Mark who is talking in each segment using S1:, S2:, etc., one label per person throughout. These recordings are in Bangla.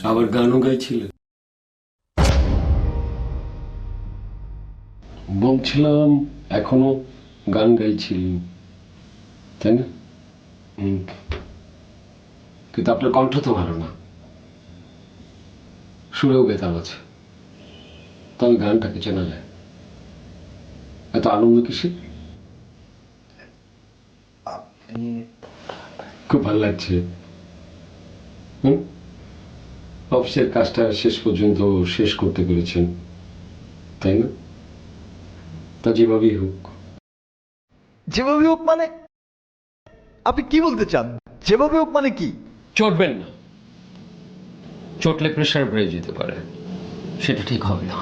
S1: আবার গানও গাইছিল। বলছিলাম এখনো গান গাইছিলি, তাই না? কিন্তু আপনার কণ্ঠ তো ভালো না, সুরেও বেতাল আছে, তবে গানটাকে চেনা যায়। এত আনন্দ কিসে? খুব ভালো লাগছে। অফিসের কাজটা শেষ পর্যন্ত শেষ করতে পেরেছেন, তাই না? তা যেভাবেই হোক।
S2: যেভাবে হোক মানে? আপনি কি বলতে চান? যেভাবে হোক মানে কি?
S1: চটবেন না, চটলে প্রেশার বেড়ে যেতে পারে, সেটা ঠিক হবে না।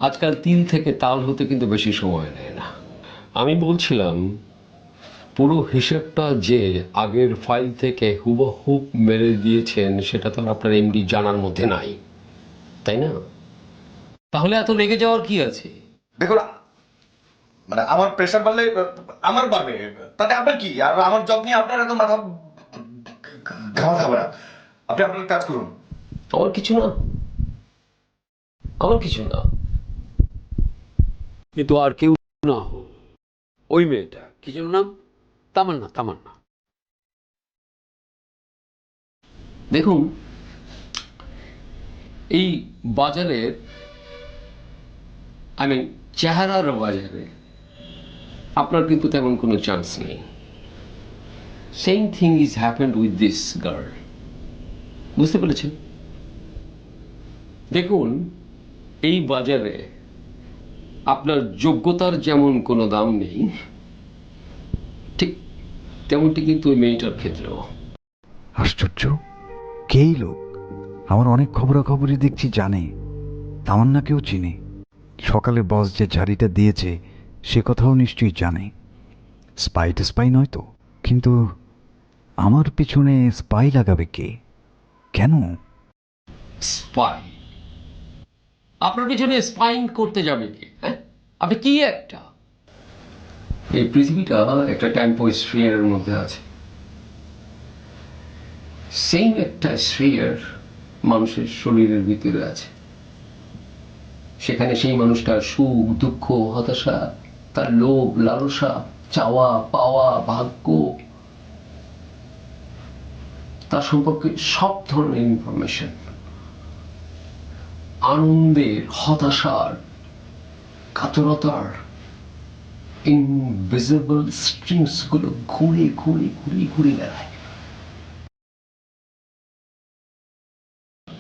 S1: আজকাল তিল থেকে তাল হতে কিন্তু বেশি সময় নেয় না। আমি বলছিলাম পুরো হিসেবটা যে আগের ফাইল থেকে হুবহুব মেরে দিয়েছেন সেটা তো আপনার এমডি জানার মধ্যে নাই, তাই না? তাহলে এত রেগে যাওয়ার কি আছে?
S2: দেখুন, মানে আমার প্রেশার বাড়লে আমার বাড়বে, তাতে আপনার কি? আর আমার জব নিয়ে আপনার এত মাথা ঘামাতে হবে না। আপনি আপনার কাজ করুন।
S1: আমার কিছু না, আমার কিছু না, কিন্তু আর কেউ না হোক। ওই মেয়েটা কি যেন নাম, তামান্না, তামান্না। দেখুন, এই বাজারের, আমি চেহারার বাজারে আপনার কিন্তু তেমন কোনো চান্স নেই। Same thing is happened with this girl. বুঝতে পেরেছেন? দেখুন, এই বাজারে আপনার যোগ্যতার যেমন কোনো দাম নেই, ঠিক তেমনটি কিন্তু ওই মেয়েটার ক্ষেত্রেও।
S3: আশ্চর্য, কেই লোক! আমার অনেক খবরাখবরই দেখছি জানে, তামান্নাকেও চিনে। সকালে বস যে ঝাড়িটা দিয়েছে সে কথাও নিশ্চয়ই জানে। স্পাই স্পাই নয় তো? কিন্তু আমার পিছনে স্পাই লাগাবে কে? কেন?
S1: স্পাই? আপনার পিছনে স্পাইং করতে যাবে কে? হ্যাঁ, আপনি কি একটা, এই পৃথিবীটা একটা ট্যাম্পোস্ফিয়ারের মধ্যে আছে। সেম একটা স্ফিয়ার মানুষের শরীরের ভিতরে আছে। সেখানে সেই মানুষটার সুখ, দুঃখ, হতাশা, তার লোভ, লালসা, চাওয়া পাওয়া, ভাগ্য, তার সম্পর্কে সব ধরনের ইনফরমেশন, আনন্দের, হতাশার, কাতরতার ইনভিজিবল স্ট্রিংস গুলো ঘুরে ঘুরে ঘুরে ঘুরে বেড়ায়।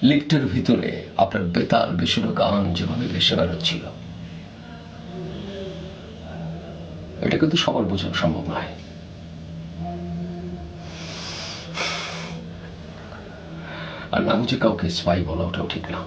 S1: লিফটের ভিতরে আপনার বেতাল বেসুরো গান যেভাবে ভেসে বেড়াচ্ছিল, এটা কিন্তু সবার বোঝা সম্ভব নয়। আর না বুঝে কাউকে স্পাই বলা ওটাও ঠিক না।